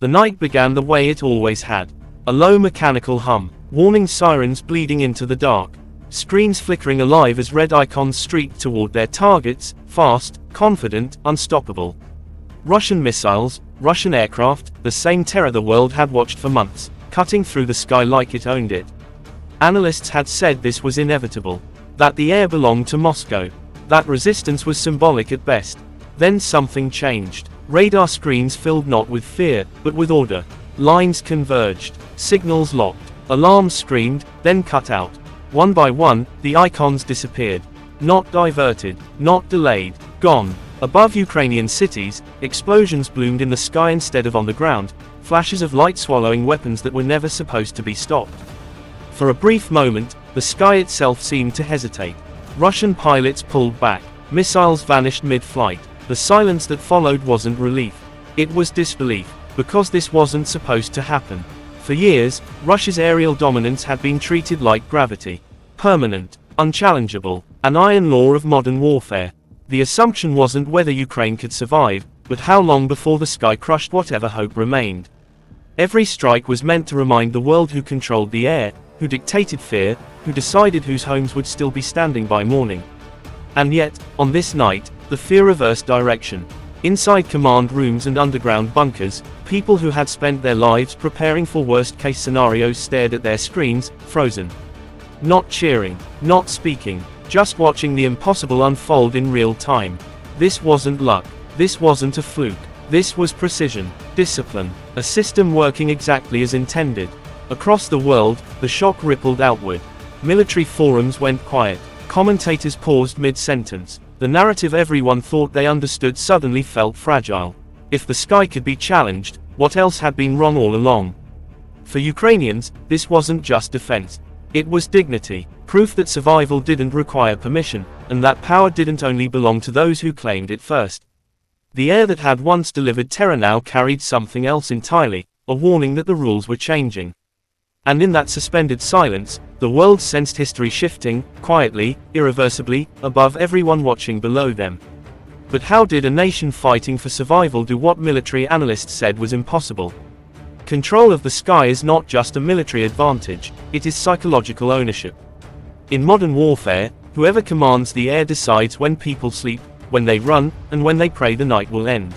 The night began the way it always had. A low mechanical hum, warning sirens bleeding into the dark. Screens flickering alive as red icons streaked toward their targets, fast, confident, unstoppable. Russian missiles, Russian aircraft, the same terror the world had watched for months, cutting through the sky like it owned it. Analysts had said this was inevitable. That the air belonged to Moscow. That resistance was symbolic at best. Then something changed. Radar screens filled not with fear, but with order. Lines converged. Signals locked. Alarms screamed, then cut out. One by one, the icons disappeared. Not diverted, not delayed, gone. Above Ukrainian cities, explosions bloomed in the sky instead of on the ground, flashes of light swallowing weapons that were never supposed to be stopped. For a brief moment, the sky itself seemed to hesitate. Russian pilots pulled back. Missiles vanished mid-flight. The silence that followed wasn't relief. It was disbelief, because this wasn't supposed to happen. For years, Russia's aerial dominance had been treated like gravity. Permanent, unchallengeable, an iron law of modern warfare. The assumption wasn't whether Ukraine could survive, but how long before the sky crushed whatever hope remained. Every strike was meant to remind the world who controlled the air, who dictated fear, who decided whose homes would still be standing by morning. And yet, on this night, the fear reversed direction. Inside command rooms and underground bunkers, people who had spent their lives preparing for worst-case scenarios stared at their screens, frozen. Not cheering, not speaking, just watching the impossible unfold in real time. This wasn't luck. This wasn't a fluke. This was precision, discipline, a system working exactly as intended. Across the world, the shock rippled outward. Military forums went quiet. Commentators paused mid-sentence. The narrative everyone thought they understood suddenly felt fragile. If the sky could be challenged, what else had been wrong all along? For Ukrainians, this wasn't just defense. It was dignity, proof that survival didn't require permission, and that power didn't only belong to those who claimed it first. The air that had once delivered terror now carried something else entirely, a warning that the rules were changing. And in that suspended silence, the world sensed history shifting, quietly, irreversibly, above everyone watching below them. But how did a nation fighting for survival do what military analysts said was impossible? Control of the sky is not just a military advantage, it is psychological ownership. In modern warfare, whoever commands the air decides when people sleep, when they run, and when they pray the night will end.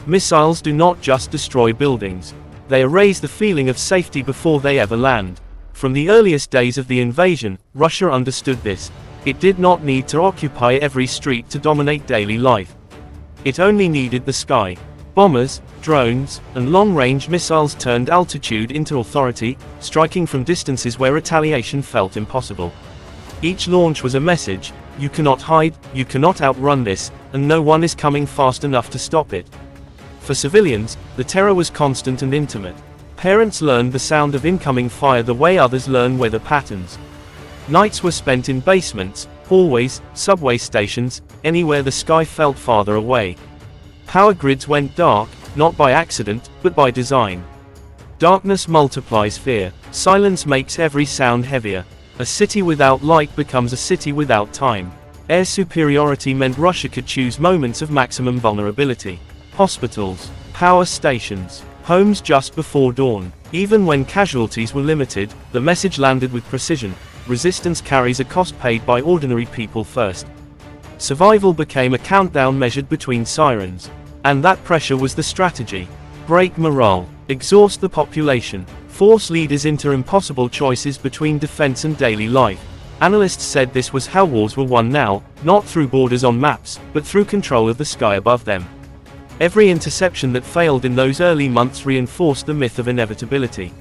Missiles do not just destroy buildings. They erase the feeling of safety before they ever land. From the earliest days of the invasion, Russia understood this. It did not need to occupy every street to dominate daily life. It only needed the sky. Bombers, drones, and long-range missiles turned altitude into authority, striking from distances where retaliation felt impossible. Each launch was a message: you cannot hide, you cannot outrun this, and no one is coming fast enough to stop it. For civilians, the terror was constant and intimate. Parents learned the sound of incoming fire the way others learn weather patterns. Nights were spent in basements, hallways, subway stations, anywhere the sky felt farther away. Power grids went dark, not by accident, but by design. Darkness multiplies fear. Silence makes every sound heavier. A city without light becomes a city without time. Air superiority meant Russia could choose moments of maximum vulnerability. Hospitals, power stations, homes just before dawn. Even when casualties were limited, the message landed with precision: resistance carries a cost paid by ordinary people first. Survival became a countdown measured between sirens. And that pressure was the strategy. Break morale, exhaust the population, force leaders into impossible choices between defense and daily life. Analysts said this was how wars were won now, not through borders on maps, but through control of the sky above them. Every interception that failed in those early months reinforced the myth of inevitability.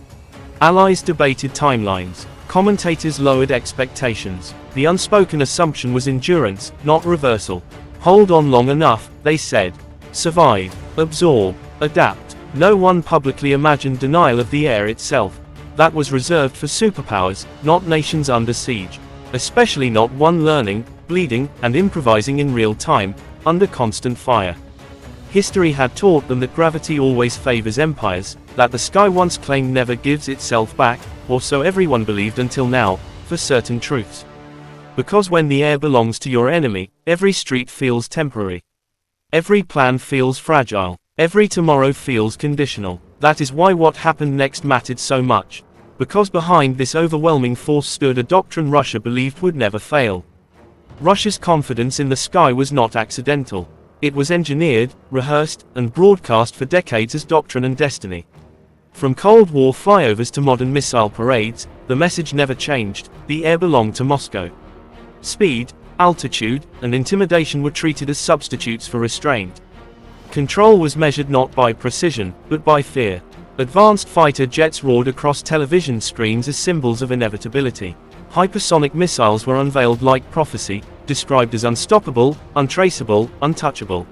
Allies debated timelines. Commentators lowered expectations. The unspoken assumption was endurance, not reversal. Hold on long enough, they said. Survive, absorb, adapt. No one publicly imagined denial of the air itself. That was reserved for superpowers, not nations under siege. Especially not one learning, bleeding, and improvising in real time, under constant fire. History had taught them that gravity always favors empires, that the sky once claimed never gives itself back, or so everyone believed until now, for certain truths. Because when the air belongs to your enemy, every street feels temporary. Every plan feels fragile. Every tomorrow feels conditional. That is why what happened next mattered so much. Because behind this overwhelming force stood a doctrine Russia believed would never fail. Russia's confidence in the sky was not accidental. It was engineered, rehearsed, and broadcast for decades as doctrine and destiny. From Cold War flyovers to modern missile parades, the message never changed: the air belonged to Moscow. Speed, altitude, and intimidation were treated as substitutes for restraint. Control was measured not by precision, but by fear. Advanced fighter jets roared across television screens as symbols of inevitability. Hypersonic missiles were unveiled like prophecy, described as unstoppable, untraceable, untouchable.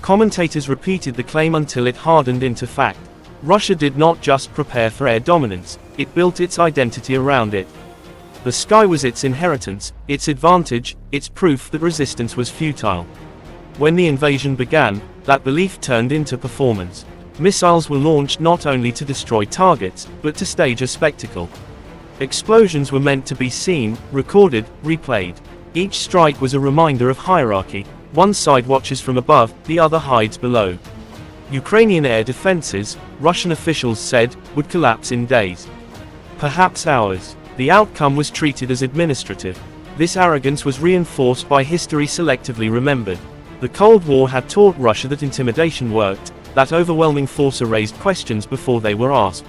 Commentators repeated the claim until it hardened into fact. Russia did not just prepare for air dominance, it built its identity around it. The sky was its inheritance, its advantage, its proof that resistance was futile. When the invasion began, that belief turned into performance. Missiles were launched not only to destroy targets, but to stage a spectacle. Explosions were meant to be seen, recorded, replayed. Each strike was a reminder of hierarchy. One side watches from above, the other hides below. Ukrainian air defenses, Russian officials said, would collapse in days. Perhaps hours. The outcome was treated as administrative. This arrogance was reinforced by history selectively remembered. The Cold War had taught Russia that intimidation worked, that overwhelming force raised questions before they were asked.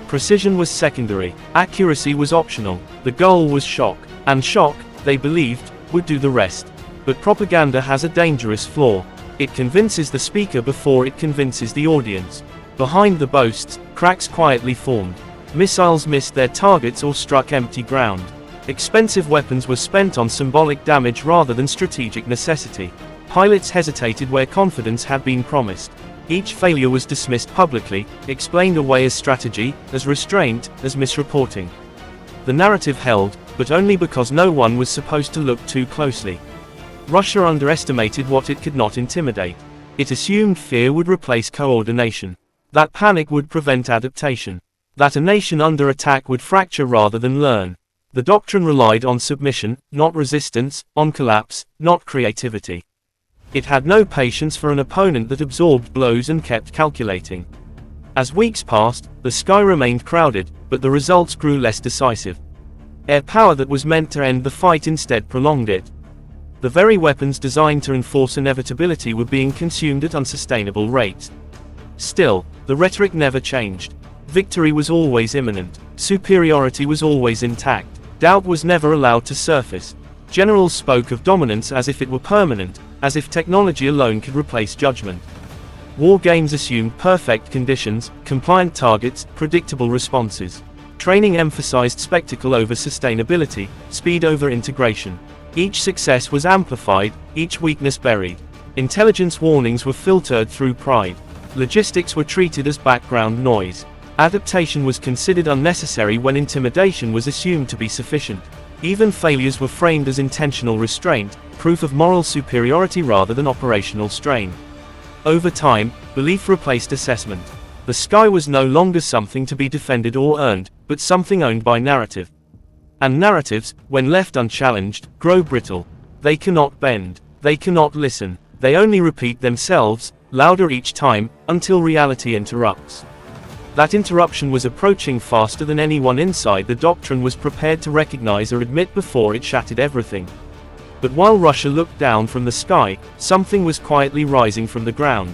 Precision was secondary, accuracy was optional, the goal was shock, and shock, they believed, would do the rest. But propaganda has a dangerous flaw. It convinces the speaker before it convinces the audience. Behind the boasts, cracks quietly formed. Missiles missed their targets or struck empty ground. Expensive weapons were spent on symbolic damage rather than strategic necessity. Pilots hesitated where confidence had been promised. Each failure was dismissed publicly, explained away as strategy, as restraint, as misreporting. The narrative held, but only because no one was supposed to look too closely. Russia underestimated what it could not intimidate. It assumed fear would replace coordination. That panic would prevent adaptation. That a nation under attack would fracture rather than learn. The doctrine relied on submission, not resistance, on collapse, not creativity. It had no patience for an opponent that absorbed blows and kept calculating. As weeks passed, the sky remained crowded, but the results grew less decisive. Air power that was meant to end the fight instead prolonged it. The very weapons designed to enforce inevitability were being consumed at unsustainable rates. Still, the rhetoric never changed. Victory was always imminent. Superiority was always intact. Doubt was never allowed to surface. Generals spoke of dominance as if it were permanent, as if technology alone could replace judgment. War games assumed perfect conditions, compliant targets, predictable responses. Training emphasized spectacle over sustainability, speed over integration. Each success was amplified, each weakness buried. Intelligence warnings were filtered through pride. Logistics were treated as background noise. Adaptation was considered unnecessary when intimidation was assumed to be sufficient. Even failures were framed as intentional restraint, proof of moral superiority rather than operational strain. Over time, belief replaced assessment. The sky was no longer something to be defended or earned, but something owned by narrative. And narratives, when left unchallenged, grow brittle. They cannot bend. They cannot listen. They only repeat themselves, louder each time, until reality interrupts. That interruption was approaching faster than anyone inside the doctrine was prepared to recognize or admit before it shattered everything. But while Russia looked down from the sky, something was quietly rising from the ground.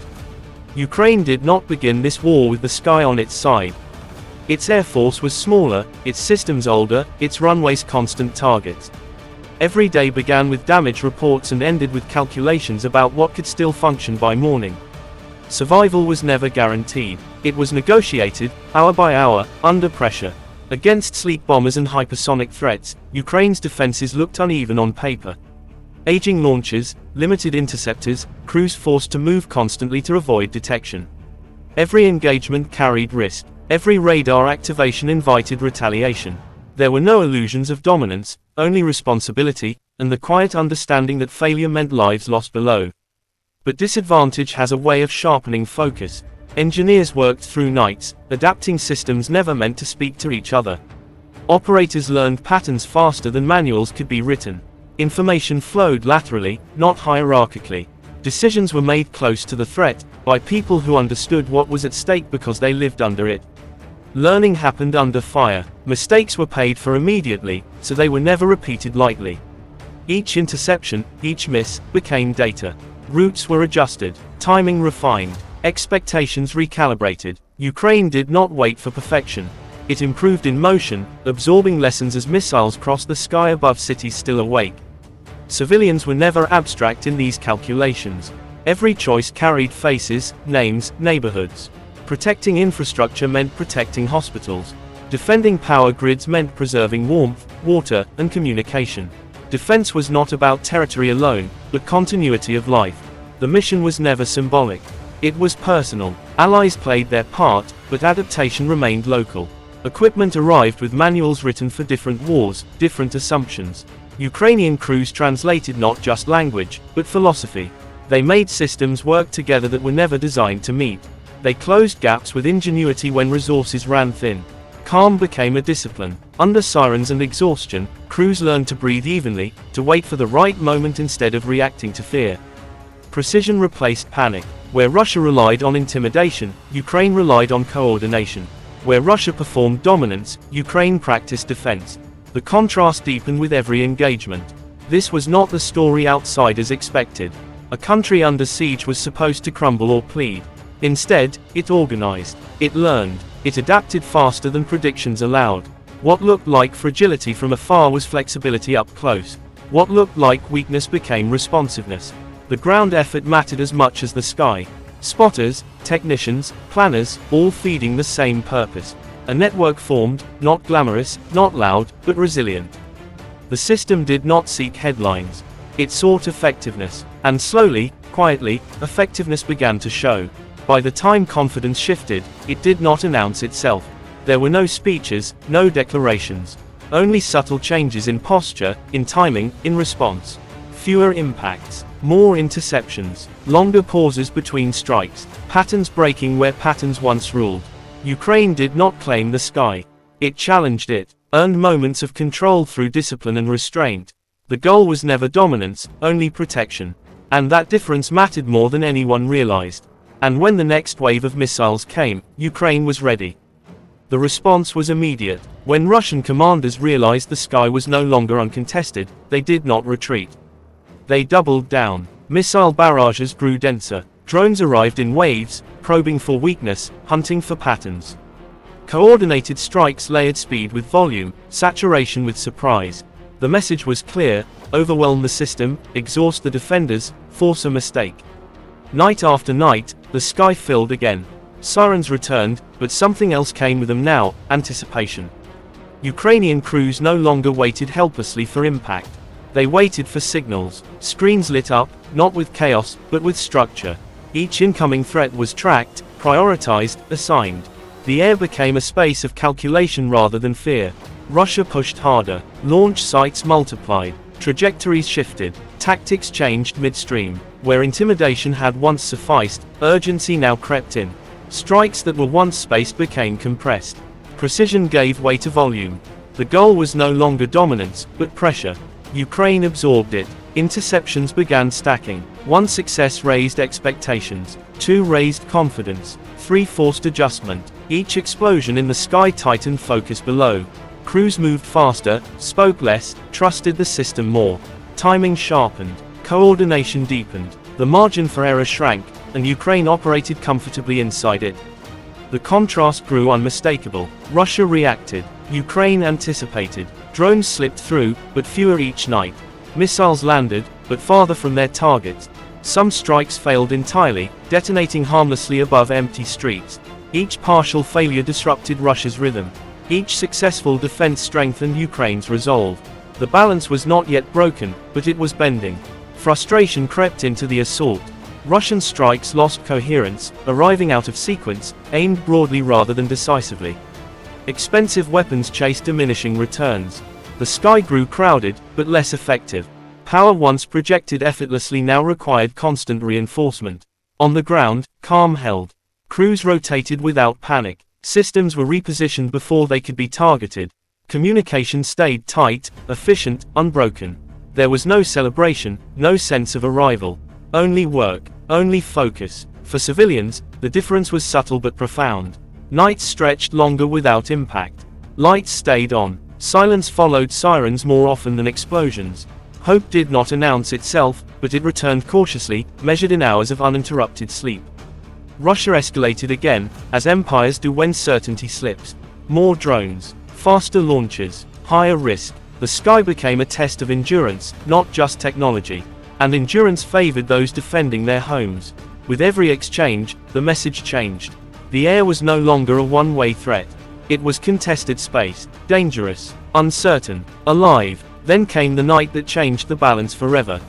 Ukraine did not begin this war with the sky on its side. Its air force was smaller, its systems older, its runways constant targets. Every day began with damage reports and ended with calculations about what could still function by morning. Survival was never guaranteed. It was negotiated, hour by hour, under pressure. Against sleek bombers and hypersonic threats, Ukraine's defenses looked uneven on paper. Aging launchers, limited interceptors, crews forced to move constantly to avoid detection. Every engagement carried risk. Every radar activation invited retaliation. There were no illusions of dominance, only responsibility, and the quiet understanding that failure meant lives lost below. But disadvantage has a way of sharpening focus. Engineers worked through nights, adapting systems never meant to speak to each other. Operators learned patterns faster than manuals could be written. Information flowed laterally, not hierarchically. Decisions were made close to the threat, by people who understood what was at stake because they lived under it. Learning happened under fire. Mistakes were paid for immediately, so they were never repeated lightly. Each interception, each miss, became data. Routes were adjusted, timing refined, expectations recalibrated. Ukraine did not wait for perfection. It improved in motion, absorbing lessons as missiles crossed the sky above cities still awake. Civilians were never abstract in these calculations. Every choice carried faces, names, neighborhoods. Protecting infrastructure meant protecting hospitals. Defending power grids meant preserving warmth, water, and communication. Defense was not about territory alone, but continuity of life. The mission was never symbolic. It was personal. Allies played their part, but adaptation remained local. Equipment arrived with manuals written for different wars, different assumptions. Ukrainian crews translated not just language, but philosophy. They made systems work together that were never designed to meet. They closed gaps with ingenuity when resources ran thin. Calm became a discipline. Under sirens and exhaustion, crews learned to breathe evenly, to wait for the right moment instead of reacting to fear. Precision replaced panic. Where Russia relied on intimidation, Ukraine relied on coordination. Where Russia performed dominance, Ukraine practiced defense. The contrast deepened with every engagement. This was not the story outsiders expected. A country under siege was supposed to crumble or plead. Instead, it organized. It learned. It adapted faster than predictions allowed. What looked like fragility from afar was flexibility up close. What looked like weakness became responsiveness. The ground effort mattered as much as the sky. Spotters, technicians, planners, all feeding the same purpose. A network formed, not glamorous, not loud, but resilient. The system did not seek headlines. It sought effectiveness. And slowly, quietly, effectiveness began to show. By the time confidence shifted, it did not announce itself. There were no speeches, no declarations. Only subtle changes in posture, in timing, in response. Fewer impacts. More interceptions. Longer pauses between strikes. Patterns breaking where patterns once ruled. Ukraine did not claim the sky. It challenged it, earned moments of control through discipline and restraint. The goal was never dominance, only protection. And that difference mattered more than anyone realized. And when the next wave of missiles came, Ukraine was ready. The response was immediate. When Russian commanders realized the sky was no longer uncontested, they did not retreat. They doubled down. Missile barrages grew denser. Drones arrived in waves, probing for weakness, hunting for patterns. Coordinated strikes layered speed with volume, saturation with surprise. The message was clear: overwhelm the system, exhaust the defenders, force a mistake. Night after night, the sky filled again. Sirens returned, but something else came with them now: anticipation. Ukrainian crews no longer waited helplessly for impact. They waited for signals. Screens lit up, not with chaos, but with structure. Each incoming threat was tracked, prioritized, assigned. The air became a space of calculation rather than fear. Russia pushed harder. Launch sites multiplied. Trajectories shifted. Tactics changed midstream. Where intimidation had once sufficed, urgency now crept in. Strikes that were once spaced became compressed. Precision gave way to volume. The goal was no longer dominance, but pressure. Ukraine absorbed it. Interceptions began stacking. 1 success raised expectations. 2 raised confidence. 3 forced adjustment. Each explosion in the sky tightened focus below. Crews moved faster, spoke less, trusted the system more. Timing sharpened. Coordination deepened. The margin for error shrank, and Ukraine operated comfortably inside it. The contrast grew unmistakable. Russia reacted. Ukraine anticipated. Drones slipped through, but fewer each night. Missiles landed, but farther from their targets. Some strikes failed entirely, detonating harmlessly above empty streets. Each partial failure disrupted Russia's rhythm. Each successful defense strengthened Ukraine's resolve. The balance was not yet broken, but it was bending. Frustration crept into the assault. Russian strikes lost coherence, arriving out of sequence, aimed broadly rather than decisively. Expensive weapons chased diminishing returns. The sky grew crowded, but less effective. Power once projected effortlessly now required constant reinforcement. On the ground, calm held. Crews rotated without panic. Systems were repositioned before they could be targeted. Communication stayed tight, efficient, unbroken. There was no celebration, no sense of arrival. Only work, only focus. For civilians, the difference was subtle but profound. Nights stretched longer without impact. Lights stayed on. Silence followed sirens more often than explosions. Hope did not announce itself, but it returned cautiously, measured in hours of uninterrupted sleep. Russia escalated again, as empires do when certainty slips. More drones, faster launches, higher risk. The sky became a test of endurance, not just technology. And endurance favored those defending their homes. With every exchange, the message changed. The air was no longer a one-way threat. It was contested space, dangerous, uncertain, alive. Then came the night that changed the balance forever.